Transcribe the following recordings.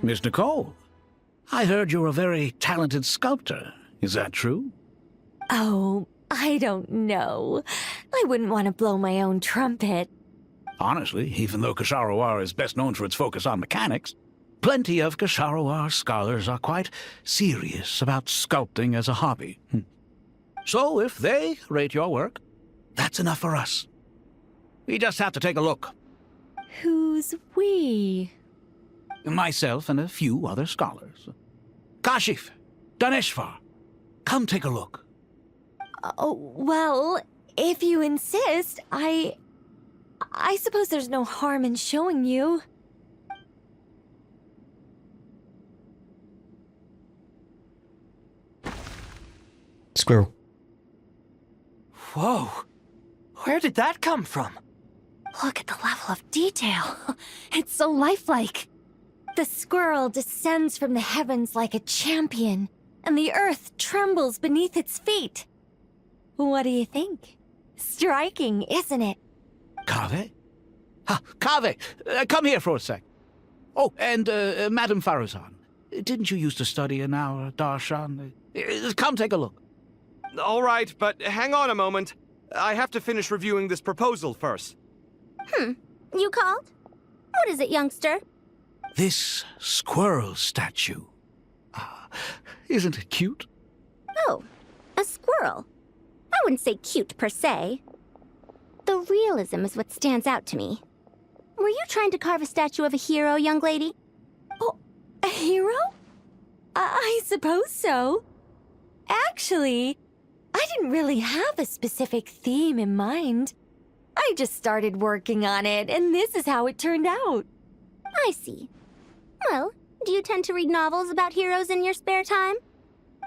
Miss Nicole, I heard you're a very talented sculptor. Is that true? Oh, I don't know. I wouldn't want to blow my own trumpet. Honestly, even though Ksharoar is best known for its focus on mechanics, plenty of Ksharoar scholars are quite serious about sculpting as a hobby. So if they rate your work, that's enough for us. We just have to take a look. Who's we? Myself and a few other scholars. Kashif, Daneshvar, come take a look. Oh, well, if you insist, I suppose there's no harm in showing you. Squirrel. Whoa! Where did that come from? Look at the level of detail. It's so lifelike. The squirrel descends from the heavens like a champion, and the earth trembles beneath its feet. What do you think? Striking, isn't it? Kaveh? Kaveh, come here for a sec. Oh, and Madame Farazan, didn't you used to study in our darshan? Come take a look. All right, but hang on a moment. I have to finish reviewing this proposal first. You called? What is it, youngster? This squirrel statue. Isn't it cute? Oh, a squirrel. I wouldn't say cute per se. The realism is what stands out to me. Were you trying to carve a statue of a hero, young lady? Oh, a hero? I suppose so. Actually, I didn't really have a specific theme in mind. I just started working on it, and this is how it turned out. I see. Well, do you tend to read novels about heroes in your spare time?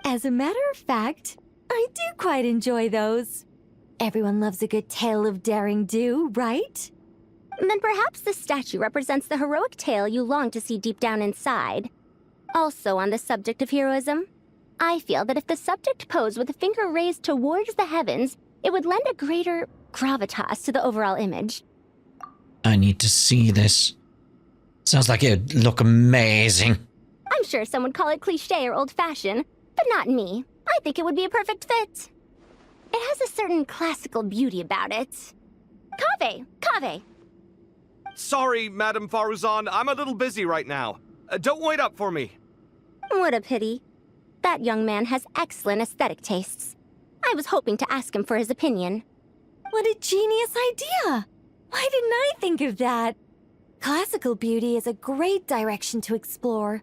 As a matter of fact, I do quite enjoy those. Everyone loves a good tale of daring do, right? Then perhaps this statue represents the heroic tale you long to see deep down inside. Also on the subject of heroism, I feel that if the subject posed with a finger raised towards the heavens, it would lend a greater gravitas to the overall image. I need to see this. Sounds like it would look amazing. I'm sure some would call it cliché or old-fashioned, but not me. I think it would be a perfect fit. It has a certain classical beauty about it. Kaveh! Sorry, Madame Faruzan, I'm a little busy right now. Don't wait up for me. What a pity. That young man has excellent aesthetic tastes. I was hoping to ask him for his opinion. What a genius idea! Why didn't I think of that? Classical beauty is a great direction to explore.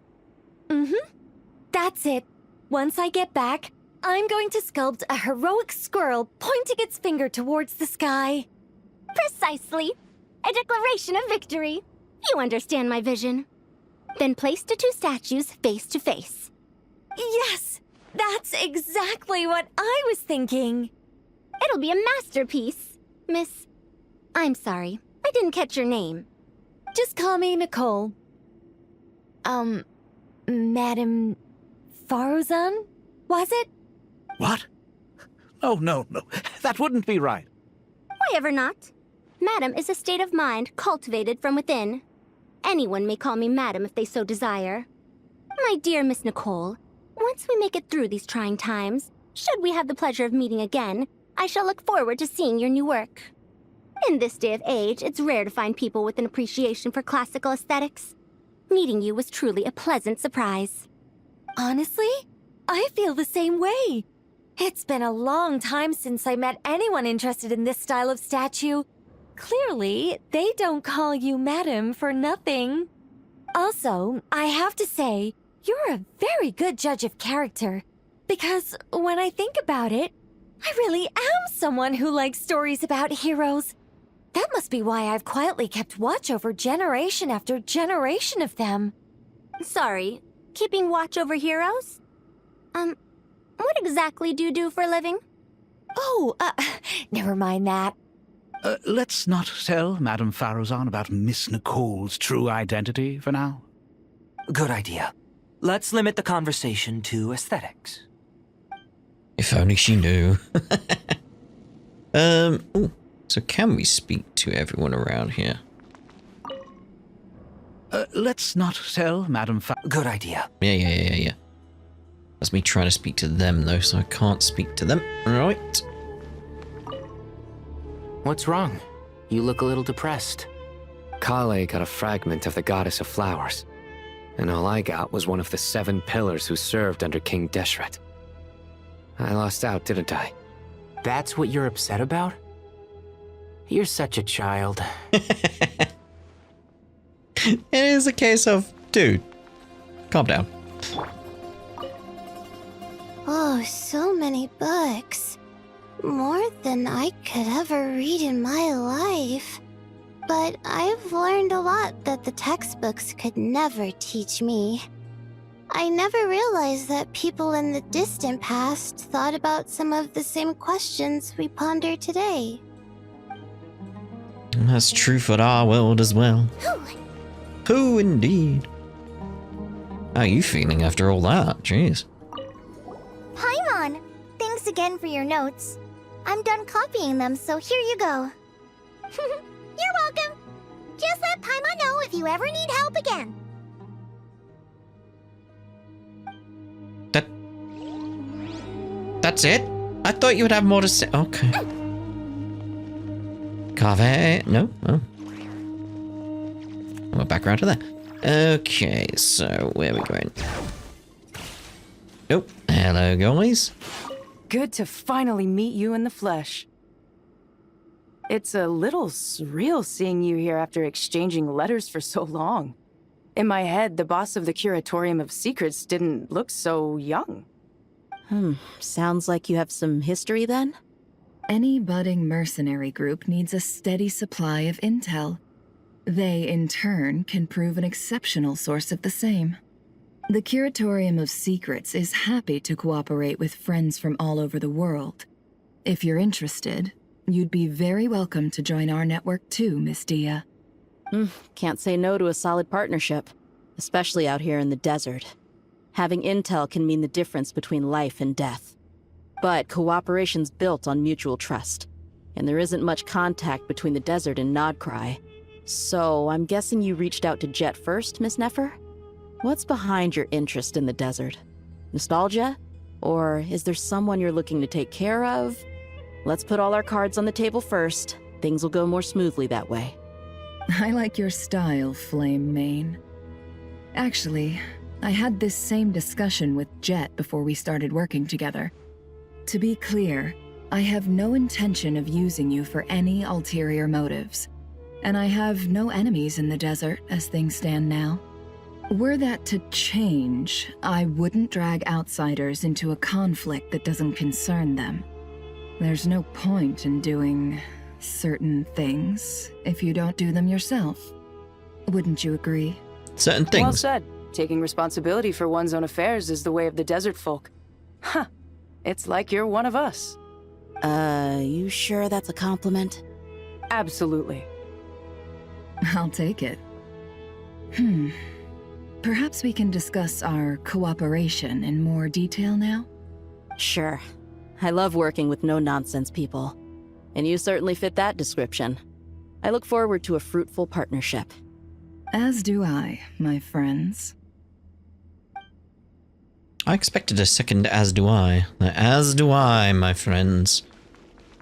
That's it. Once I get back, I'm going to sculpt a heroic squirrel pointing its finger towards the sky. Precisely. A declaration of victory. You understand my vision. Then place the two statues face to face. Yes! That's exactly what I was thinking. It'll be a masterpiece. Miss... I'm sorry. I didn't catch your name. Just call me Nicole. Madame Faruzan? Was it? What? Oh, no. That wouldn't be right. Why ever not? Madam is a state of mind cultivated from within. Anyone may call me Madam if they so desire. My dear Miss Nicole, once we make it through these trying times, should we have the pleasure of meeting again, I shall look forward to seeing your new work. In this day of age, it's rare to find people with an appreciation for classical aesthetics. Meeting you was truly a pleasant surprise. Honestly, I feel the same way. It's been a long time since I met anyone interested in this style of statue. Clearly, they don't call you Madam for nothing. Also, I have to say, you're a very good judge of character. Because when I think about it, I really am someone who likes stories about heroes. That must be why I've quietly kept watch over generation after generation of them. Sorry, keeping watch over heroes? What exactly do you do for a living? Oh, never mind that. Let's not tell Madame Faruzan about Miss Nicole's true identity for now. Good idea. Let's limit the conversation to aesthetics. If only she knew. Ooh, so can we speak to everyone around here? Let's not tell Madame Good idea. Yeah. That's me trying to speak to them, though, so I can't speak to them. Right. What's wrong? You look a little depressed. Kale got a fragment of the Goddess of Flowers, and all I got was one of the 7 pillars who served under King Deshret. I lost out, didn't I? That's what you're upset about? You're such a child. It is a case of, dude, calm down. Oh, so many books. More than I could ever read in my life. But I've learned a lot that the textbooks could never teach me. I never realized that people in the distant past thought about some of the same questions we ponder today. And that's true for our world as well. Who indeed? How are you feeling after all that? Jeez. Paimon! Thanks again for your notes. I'm done copying them, so here you go. You're welcome. Just let Paimon know if you ever need help again. That's it? I thought you would have more to say. Okay. Cave? No? Oh. We're back around to that. Okay, so where are we going? Nope. Hello, guys. Good to finally meet you in the flesh. It's a little surreal seeing you here after exchanging letters for so long. In my head, the boss of the Curatorium of Secrets didn't look so young. Sounds like you have some history then? Any budding mercenary group needs a steady supply of intel. They, in turn, can prove an exceptional source of the same. The Curatorium of Secrets is happy to cooperate with friends from all over the world. If you're interested, you'd be very welcome to join our network too, Miss Dia. Can't say no to a solid partnership, especially out here in the desert. Having intel can mean the difference between life and death. But cooperation's built on mutual trust, and there isn't much contact between the desert and Krai. So I'm guessing you reached out to Jet first, Miss Nefer? What's behind your interest in the desert? Nostalgia? Or is there someone you're looking to take care of? Let's put all our cards on the table first. Things will go more smoothly that way. I like your style, Flame Mane. Actually, I had this same discussion with Jet before we started working together. To be clear, I have no intention of using you for any ulterior motives. And I have no enemies in the desert as things stand now. Were that to change, I wouldn't drag outsiders into a conflict that doesn't concern them. There's no point in doing certain things if you don't do them yourself. Wouldn't you agree? Certain things. Well said. Taking responsibility for one's own affairs is the way of the desert folk. Huh. It's like you're one of us. You sure that's a compliment? Absolutely. I'll take it. Perhaps we can discuss our cooperation in more detail now? Sure. I love working with no-nonsense people. And you certainly fit that description. I look forward to a fruitful partnership. As do I, my friends. I expected a second as do I. As do I, my friends.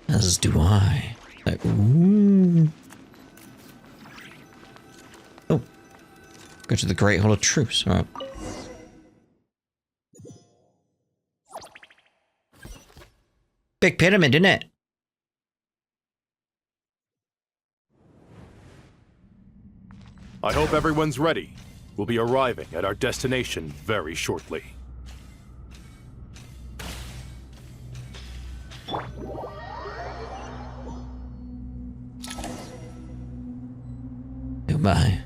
As do I. Like, ooh. Oh. Go to the Great Hall of Truce. Alright. Big pyramid, isn't it? I hope everyone's ready. We'll be arriving at our destination very shortly. Goodbye.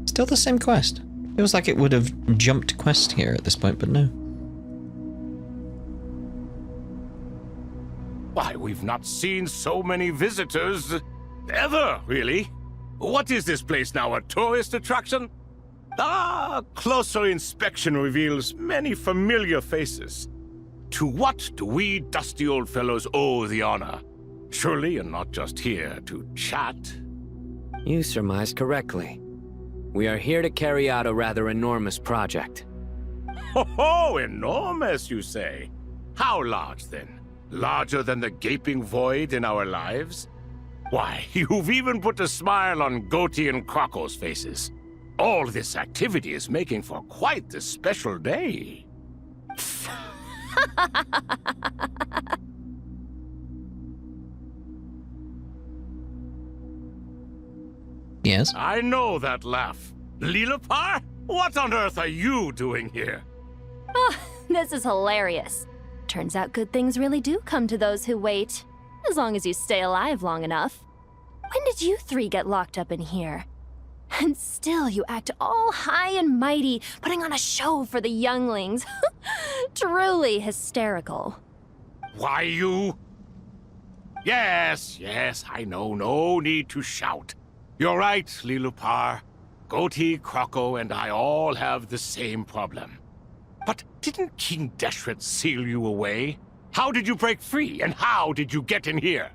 Still the same quest. Feels like it would have jumped quest here at this point, but no. Why, we've not seen so many visitors ever, really. What is this place now, a tourist attraction? Ah, closer inspection reveals many familiar faces. To what do we dusty old fellows owe the honor? Surely you're not just here to chat. You surmised correctly. We are here to carry out a rather enormous project. Ho, enormous, you say? How large, then? Larger than the gaping void in our lives? Why, you've even put a smile on Goatee and Crocco's faces. All this activity is making for quite a special day. Yes? I know that laugh. Lilipar? What on earth are you doing here? Oh, this is hilarious. Turns out good things really do come to those who wait. As long as you stay alive long enough. When did you three get locked up in here? And still you act all high and mighty, putting on a show for the younglings. Truly hysterical. Why, you... Yes, I know. No need to shout. You're right, Lilipar. Goatee, Crocco, and I all have the same problem. But didn't King Deshret seal you away? How did you break free, and how did you get in here?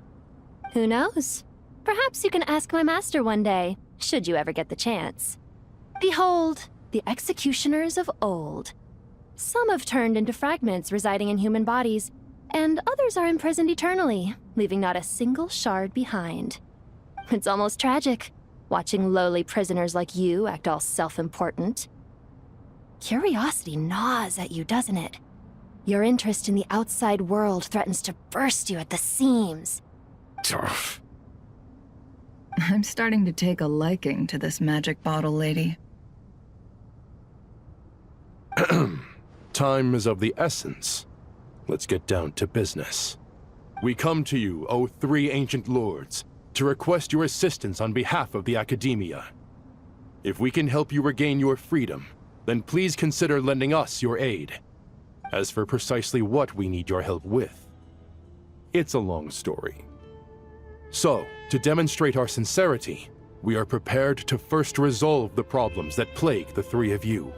Who knows? Perhaps you can ask my master one day, should you ever get the chance. Behold, the executioners of old. Some have turned into fragments residing in human bodies, and others are imprisoned eternally, leaving not a single shard behind. It's almost tragic, watching lowly prisoners like you act all self-important. Curiosity gnaws at you, doesn't it? Your interest in the outside world threatens to burst you at the seams. I'm starting to take a liking to this magic bottle lady. Time is of the essence. Let's get down to business. We come to you, O three ancient lords, to request your assistance on behalf of the Academia. If we can help you regain your freedom, then please consider lending us your aid. As for precisely what we need your help with, it's a long story. So, to demonstrate our sincerity, we are prepared to first resolve the problems that plague the three of you.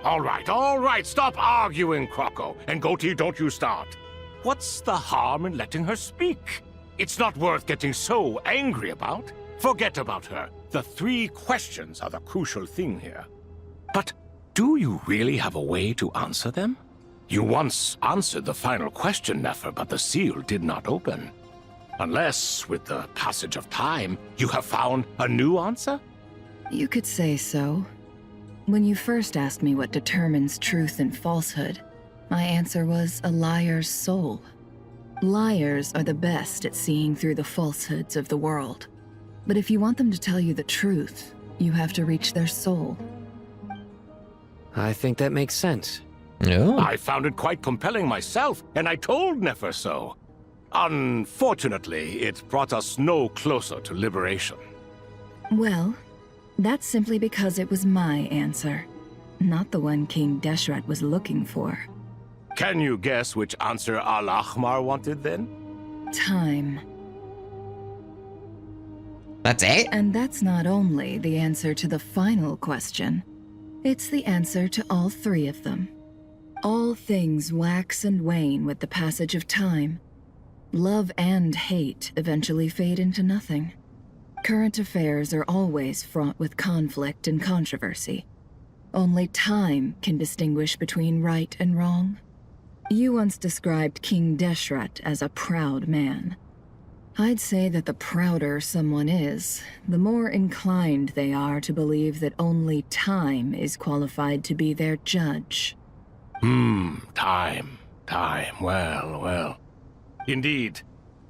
All right, stop arguing, Crocco. And Goatee, don't you start. What's the harm in letting her speak? It's not worth getting so angry about. Forget about her. The three questions are the crucial thing here. But do you really have a way to answer them? You once answered the final question, Nefer, but the seal did not open. Unless, with the passage of time, you have found a new answer? You could say so. When you first asked me what determines truth and falsehood, my answer was a liar's soul. Liars are the best at seeing through the falsehoods of the world. But if you want them to tell you the truth, you have to reach their soul. I think that makes sense. No. I found it quite compelling myself, and I told Nefer so. Unfortunately, it brought us no closer to liberation. Well, that's simply because it was my answer, not the one King Deshret was looking for. Can you guess which answer Al-Ahmar wanted then? Time. That's it? And that's not only the answer to the final question, it's the answer to all three of them. All things wax and wane with the passage of time. Love and hate eventually fade into nothing. Current affairs are always fraught with conflict and controversy. Only time can distinguish between right and wrong. You once described King Deshret as a proud man. I'd say that the prouder someone is, the more inclined they are to believe that only time is qualified to be their judge. Time. Well. Indeed.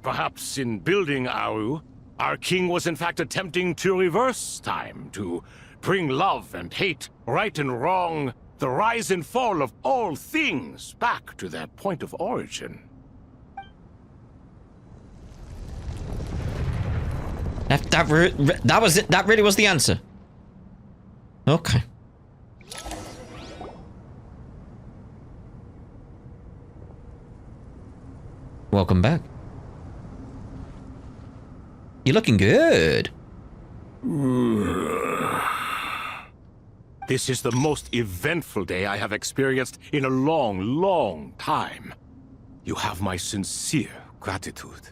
Perhaps in building Aru, our king was in fact attempting to reverse time, to bring love and hate, right and wrong, the rise and fall of all things back to their point of origin. That was it. That really was the answer. Okay. Welcome back. You're looking good. This is the most eventful day I have experienced in a long time. You have my sincere gratitude.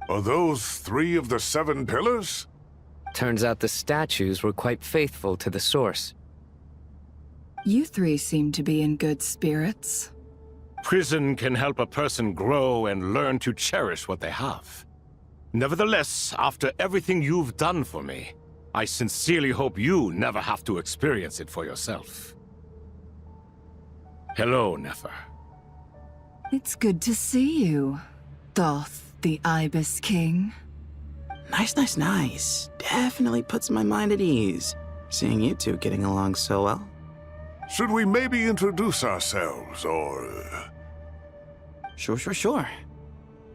Are those 3 of the 7 pillars? Turns out the statues were quite faithful to the source. You three seem to be in good spirits. Prison can help a person grow and learn to cherish what they have. Nevertheless, after everything you've done for me, I sincerely hope you never have to experience it for yourself. Hello, Nefer. It's good to see you, Thoth, the Ibis King. Nice. Definitely puts my mind at ease, seeing you two getting along so well. Should we maybe introduce ourselves, or... Sure.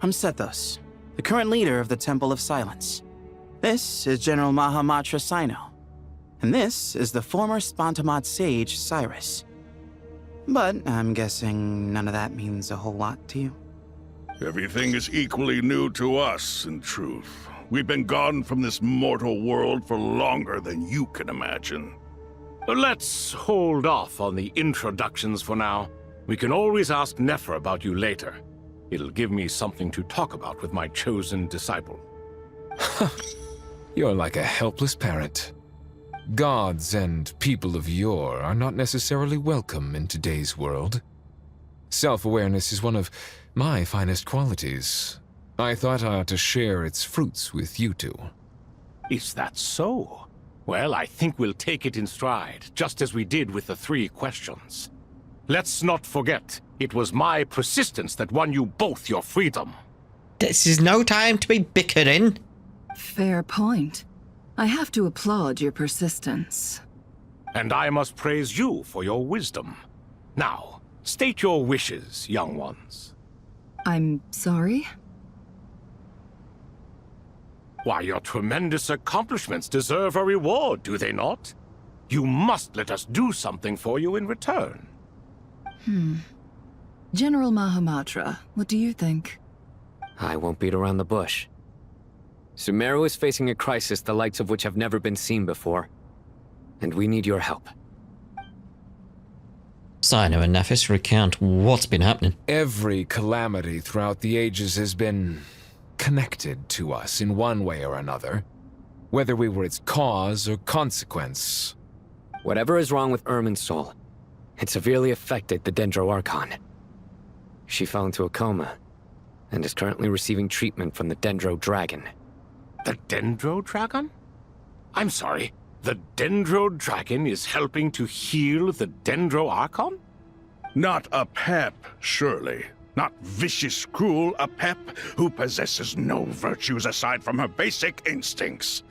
I'm Sethos, the current leader of the Temple of Silence. This is General Mahamatra Sino, and this is the former Spontamat sage, Cyrus. But I'm guessing none of that means a whole lot to you. Everything is equally new to us, in truth. We've been gone from this mortal world for longer than you can imagine. Let's hold off on the introductions for now. We can always ask Nefer about you later. It'll give me something to talk about with my chosen disciple. You're like a helpless parrot. Gods and people of yore are not necessarily welcome in today's world. Self-awareness is one of my finest qualities. I thought I ought to share its fruits with you two. Is that so? Well, I think we'll take it in stride, just as we did with the 3 questions. Let's not forget, it was my persistence that won you both your freedom. This is no time to be bickering. Fair point. I have to applaud your persistence. And I must praise you for your wisdom. Now, state your wishes, young ones. I'm sorry? Why, your tremendous accomplishments deserve a reward, do they not? You must let us do something for you in return. General Mahamatra, what do you think? I won't beat around the bush. Sumeru is facing a crisis the likes of which have never been seen before. And we need your help. Sino and Nefis recount what's been happening. Every calamity throughout the ages has been connected to us in one way or another, whether we were its cause or consequence. Whatever is wrong with Irminsul, it severely affected the Dendro Archon. She fell into a coma, and is currently receiving treatment from the Dendro Dragon. The Dendro Dragon? I'm sorry, the Dendro Dragon is helping to heal the Dendro Archon? Not a pep, surely. Not vicious, cruel a pep who possesses no virtues aside from her basic instincts.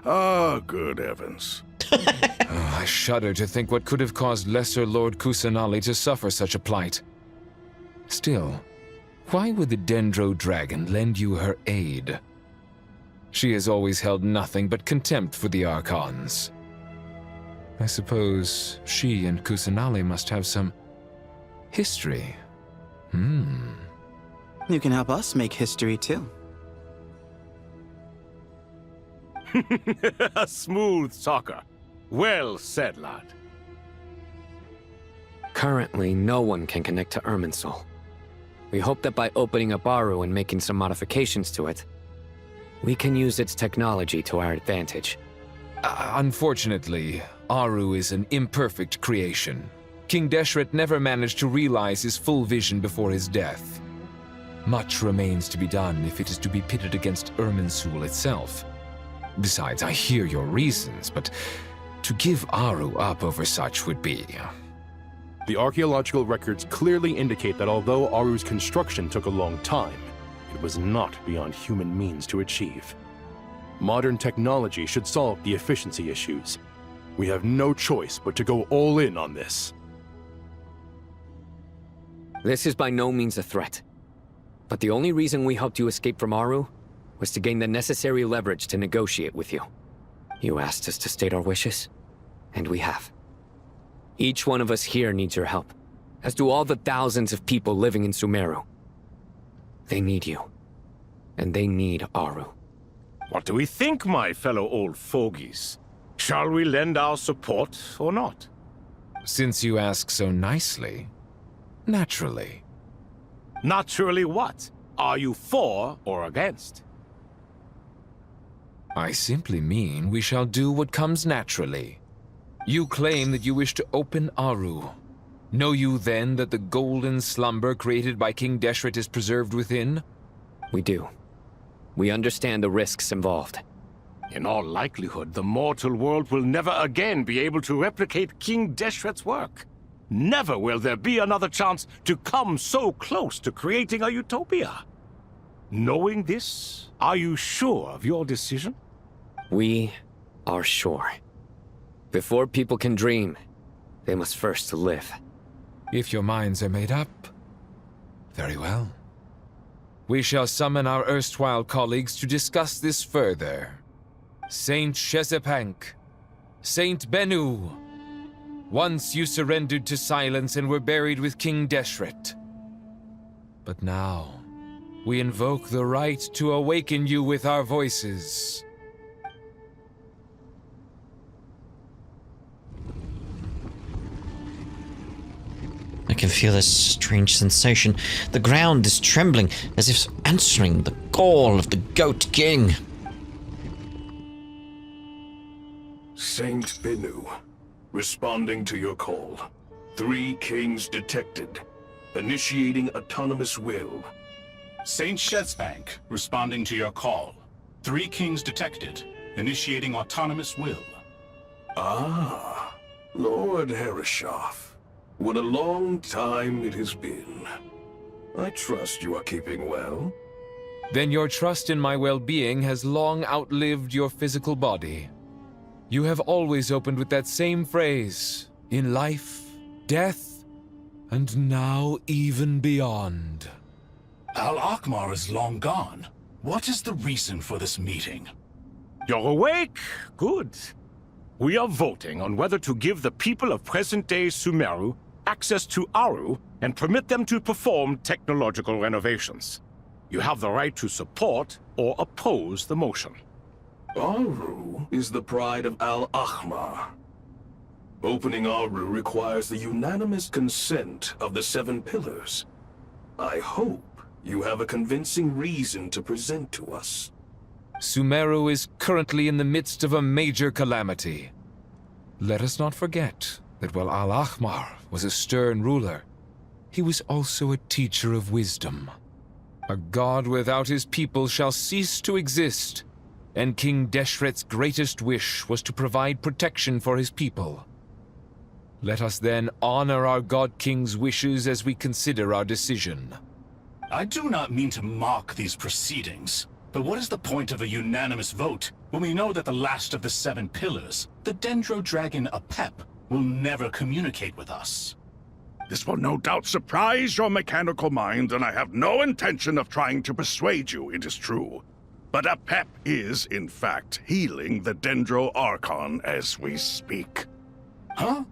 Ah, good heavens. I shudder to think what could have caused Lesser Lord Kusanali to suffer such a plight. Still, why would the Dendro Dragon lend you her aid? She has always held nothing but contempt for the Archons. I suppose she and Kusanali must have some history. You can help us make history too. A smooth talker. Well said, lad. Currently, no one can connect to Irminsul. We hope that by opening up Aru and making some modifications to it, we can use its technology to our advantage. Unfortunately, Aru is an imperfect creation. King Deshret never managed to realize his full vision before his death. Much remains to be done if it is to be pitted against Irminsul itself. Besides, I hear your reasons, but to give Aru up over such would be... The archaeological records clearly indicate that although Aru's construction took a long time, it was not beyond human means to achieve. Modern technology should solve the efficiency issues. We have no choice but to go all in on this. This is by no means a threat. But the only reason we helped you escape from Aru was to gain the necessary leverage to negotiate with you. You asked us to state our wishes, and we have. Each one of us here needs your help, as do all the thousands of people living in Sumeru. They need you, and they need Aru. What do we think, my fellow old fogies? Shall we lend our support or not? Since you ask so nicely, naturally. Naturally what? Are you for or against? I simply mean we shall do what comes naturally. You claim that you wish to open Aru. Know you then that the golden slumber created by King Deshret is preserved within? We do. We understand the risks involved. In all likelihood, the mortal world will never again be able to replicate King Deshret's work. Never will there be another chance to come so close to creating a utopia. Knowing this, are you sure of your decision? We are sure. Before people can dream, they must first live. If your minds are made up, very well. We shall summon our erstwhile colleagues to discuss this further. Saint Shezepank, Saint Bennu, once you surrendered to silence and were buried with King Deshret. But now, we invoke the right to awaken you with our voices. I can feel this strange sensation. The ground is trembling, as if answering the call of the Goat King. Saint Bennu, responding to your call. 3 kings detected. Initiating autonomous will. Saint Shezepank, responding to your call. 3 kings detected. Initiating autonomous will. Ah, Lord Herreshoff. What a long time it has been. I trust you are keeping well. Then your trust in my well-being has long outlived your physical body. You have always opened with that same phrase, in life, death, and now even beyond. Al-Akhmar is long gone. What is the reason for this meeting? You're awake? Good. We are voting on whether to give the people of present-day Sumeru access to Aru and permit them to perform technological renovations. You have the right to support or oppose the motion. Aru is the pride of Al-Akhmar. Opening Aru requires the unanimous consent of the 7 pillars. I hope you have a convincing reason to present to us. Sumeru is currently in the midst of a major calamity. Let us not forget that while Al-Akhmar was a stern ruler, he was also a teacher of wisdom. A god without his people shall cease to exist, and King Deshret's greatest wish was to provide protection for his people. Let us then honor our God King's wishes as we consider our decision. I do not mean to mock these proceedings, but what is the point of a unanimous vote when we know that the last of the 7 pillars, the Dendro Dragon Apep, will never communicate with us? This will no doubt surprise your mechanical mind, and I have no intention of trying to persuade you it is true. But Apep is, in fact, healing the Dendro Archon as we speak. Huh?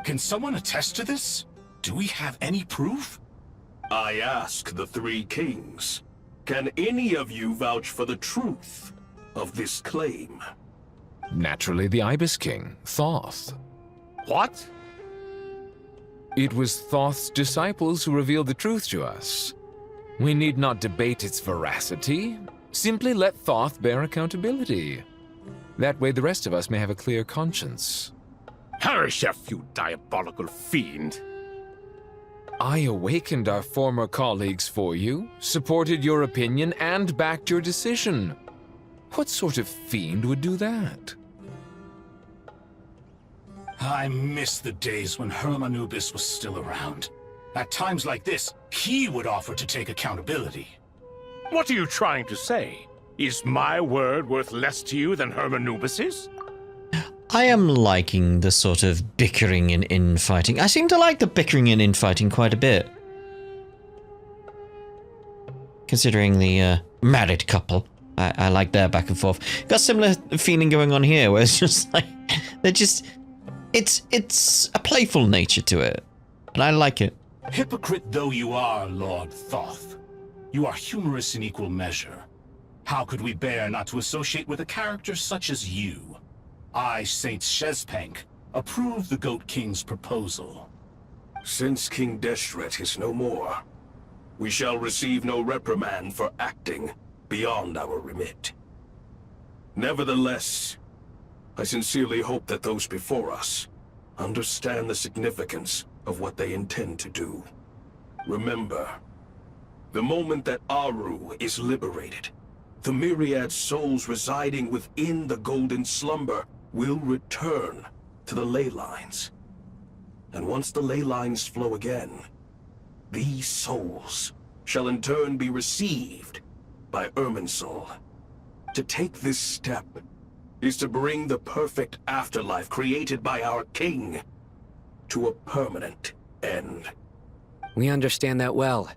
Can someone attest to this? Do we have any proof? I ask the 3 kings. Can any of you vouch for the truth of this claim? Naturally, the Ibis King, Thoth. What? It was Thoth's disciples who revealed the truth to us. We need not debate its veracity. Simply let Thoth bear accountability. That way the rest of us may have a clear conscience. Herreshoff, you diabolical fiend! I awakened our former colleagues for you, supported your opinion, and backed your decision. What sort of fiend would do that? I miss the days when Hermanubis was still around. At times like this, he would offer to take accountability. What are you trying to say? Is my word worth less to you than Hermanubis's? I am liking the sort of bickering and infighting. I seem to like the bickering and infighting quite a bit. Considering the married couple, I like their back and forth. Got similar feeling going on here, where it's just like, they're just... It's a playful nature to it, and I like it. Hypocrite though you are, Lord Thoth, you are humorous in equal measure. How could we bear not to associate with a character such as you? I, Saint Shezepank, approve the Goat King's proposal. Since King Deshret is no more, we shall receive no reprimand for acting beyond our remit. Nevertheless, I sincerely hope that those before us understand the significance of what they intend to do. Remember, the moment that Aru is liberated, the myriad souls residing within the Golden Slumber will return to the ley lines. And once the ley lines flow again, these souls shall in turn be received by Irminsul. To take this step is to bring the perfect afterlife created by our king to a permanent end. We understand that well,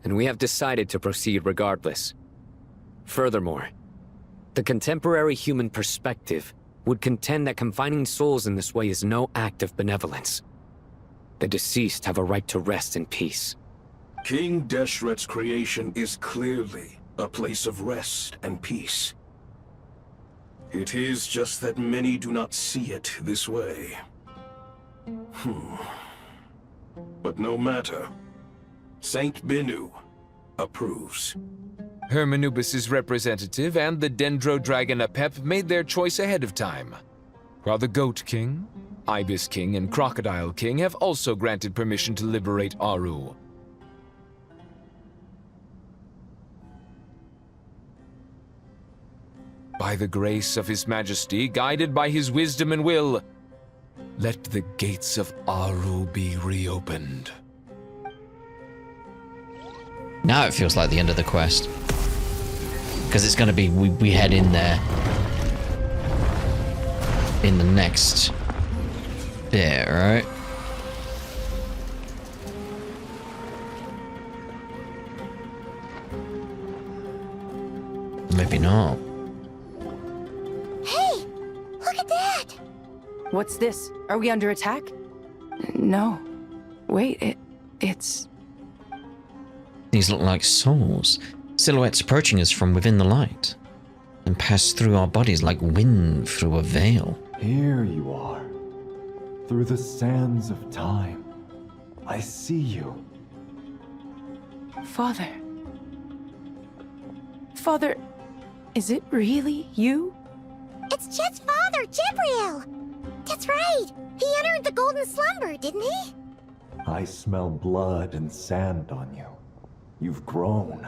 and we have decided to proceed regardless. Furthermore, the contemporary human perspective would contend that confining souls in this way is no act of benevolence. The deceased have a right to rest in peace. King Deshret's creation is clearly a place of rest and peace. It is just that many do not see it this way. But no matter. Saint Binu approves. Hermanubis' representative and the Dendro Dragon Apep made their choice ahead of time, while the Goat King, Ibis King, and Crocodile King have also granted permission to liberate Aru. By the grace of His Majesty, guided by his wisdom and will, let the gates of Aru be reopened. Now it feels like the end of the quest. Because it's going to be, we head in there in the next bit, right? Maybe not. Hey, look at that! What's this? Are we under attack? No. Wait, it's... These look like souls. Silhouettes approaching us from within the light. And pass through our bodies like wind through a veil. Here you are. Through the sands of time. I see you. Father. Father, is it really you? It's Jet's father, Jibriel! That's right! He entered the Golden Slumber, didn't he? I smell blood and sand on you. You've grown.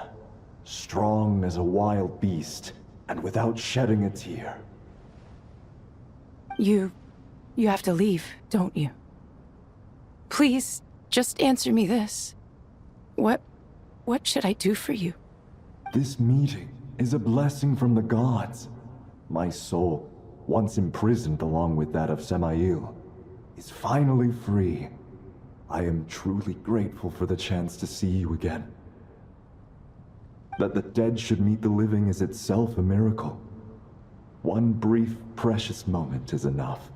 Strong as a wild beast, and without shedding a tear. You have to leave, don't you? Please, just answer me this. What should I do for you? This meeting is a blessing from the gods. My soul, once imprisoned along with that of Samael, is finally free. I am truly grateful for the chance to see you again. That the dead should meet the living is itself a miracle. One brief, precious moment is enough.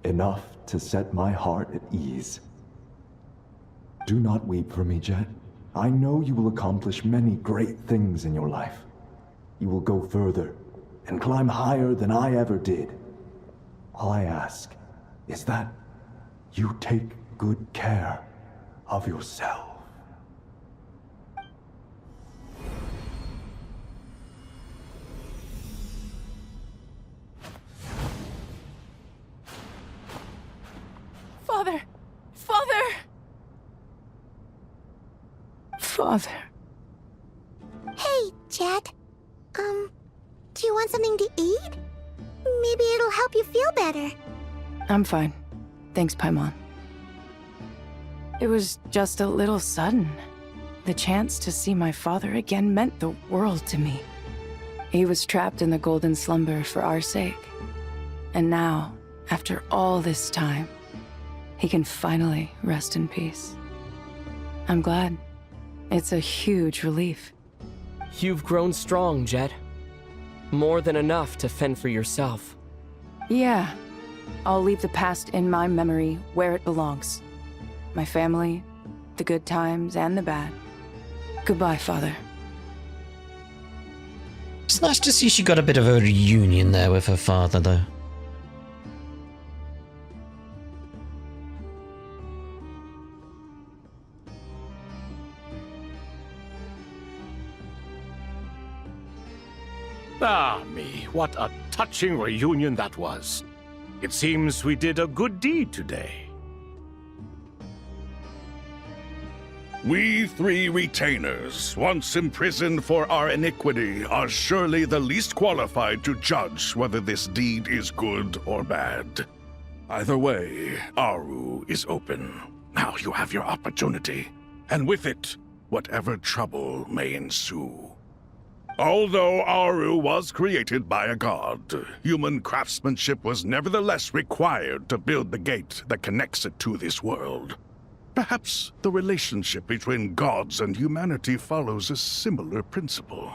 Enough to set my heart at ease. Do not weep for me, Jet. I know you will accomplish many great things in your life. You will go further and climb higher than I ever did. All I ask is that you take good care of yourself. Father! Father! Father. Hey, Jet. Do you want something to eat? Maybe it'll help you feel better. I'm fine. Thanks, Paimon. It was just a little sudden. The chance to see my father again meant the world to me. He was trapped in the Golden Slumber for our sake. And now, after all this time, he can finally rest in peace. I'm glad. It's a huge relief. You've grown strong, Jet. More than enough to fend for yourself. Yeah. I'll leave the past in my memory where it belongs. My family, the good times and the bad. Goodbye, Father. It's nice to see she got a bit of a reunion there with her father, though. Ah, me, what a touching reunion that was. It seems we did a good deed today. We three retainers, once imprisoned for our iniquity, are surely the least qualified to judge whether this deed is good or bad. Either way, Aru is open. Now you have your opportunity, and with it, whatever trouble may ensue. Although Aru was created by a god, human craftsmanship was nevertheless required to build the gate that connects it to this world. Perhaps the relationship between gods and humanity follows a similar principle.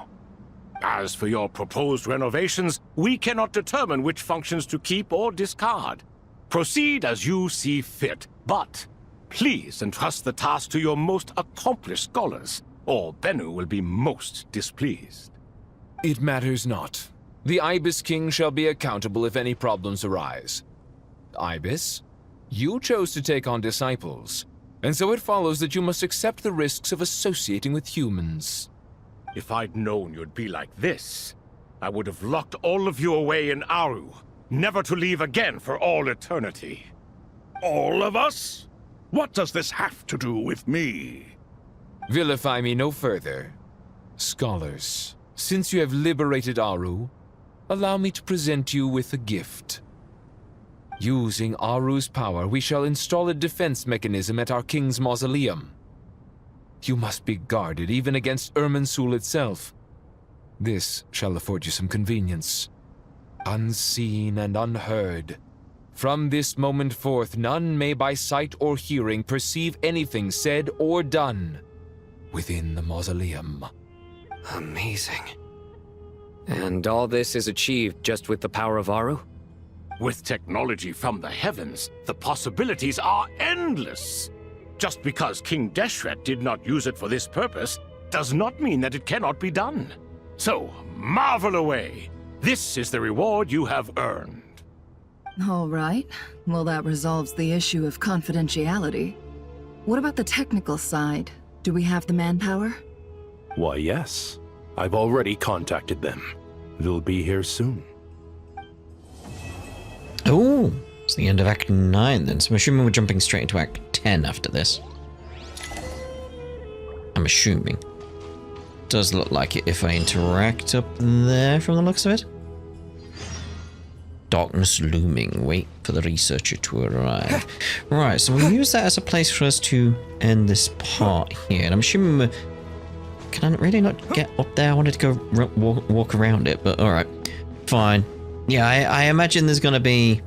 As for your proposed renovations, we cannot determine which functions to keep or discard. Proceed as you see fit, but please entrust the task to your most accomplished scholars, or Bennu will be most displeased. It matters not. The Ibis King shall be accountable if any problems arise. Ibis, you chose to take on disciples, and so it follows that you must accept the risks of associating with humans. If I'd known you'd be like this, I would have locked all of you away in Aru, never to leave again for all eternity. All of us? What does this have to do with me? Vilify me no further. Scholars, since you have liberated Aru, allow me to present you with a gift. Using Aru's power, we shall install a defense mechanism at our king's mausoleum. You must be guarded even against Irminsul itself. This shall afford you some convenience. Unseen and unheard. From this moment forth, none may by sight or hearing perceive anything said or done within the mausoleum. Amazing. And all this is achieved just with the power of Aru? With technology from the heavens, the possibilities are endless. Just because King Deshret did not use it for this purpose does not mean that it cannot be done. So, marvel away. This is the reward you have earned. All right. Well, that resolves the issue of confidentiality. What about the technical side? Do we have the manpower? Why, yes. I've already contacted them. They'll be here soon. Oh, it's the end of Act 9 then, so I'm assuming we're jumping straight into Act 10 after this. I'm assuming. Does look like it if I interact up there from the looks of it. Darkness looming. Wait for the researcher to arrive. Right, so we'll use that as a place for us to end this part here. And I'm assuming we're... Can I really not get up there? I wanted to go walk around it, but alright. Fine. Yeah, I imagine there's going to be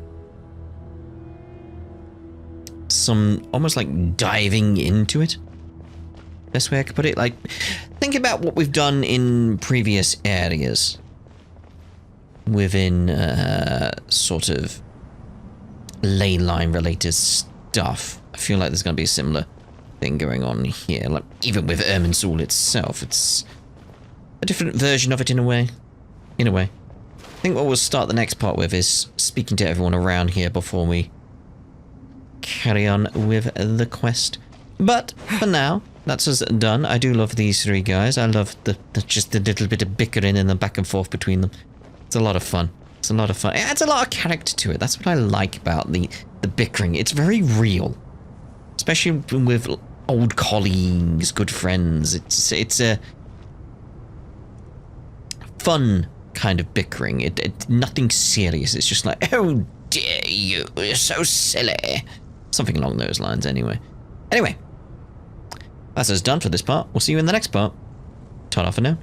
some almost like diving into it. Best way I could put it. Like, think about what we've done in previous areas within sort of ley line related stuff. I feel like there's going to be a similar thing going on here. Like, even with Irminsul itself, it's a different version of it in a way. In a way. I think what we'll start the next part with is speaking to everyone around here before we carry on with the quest. But for now, that's us done. I do love these three guys. I love just the little bit of bickering and the back and forth between them. It's a lot of fun. It's a lot of fun. It adds a lot of character to it. That's what I like about the bickering. It's very real, especially with old colleagues, good friends. It's a fun kind of bickering. It nothing serious. It's just like, oh dear you, you're so silly. Something along those lines anyway. Anyway, that's us done for this part. We'll see you in the next part. Ta-ra for now.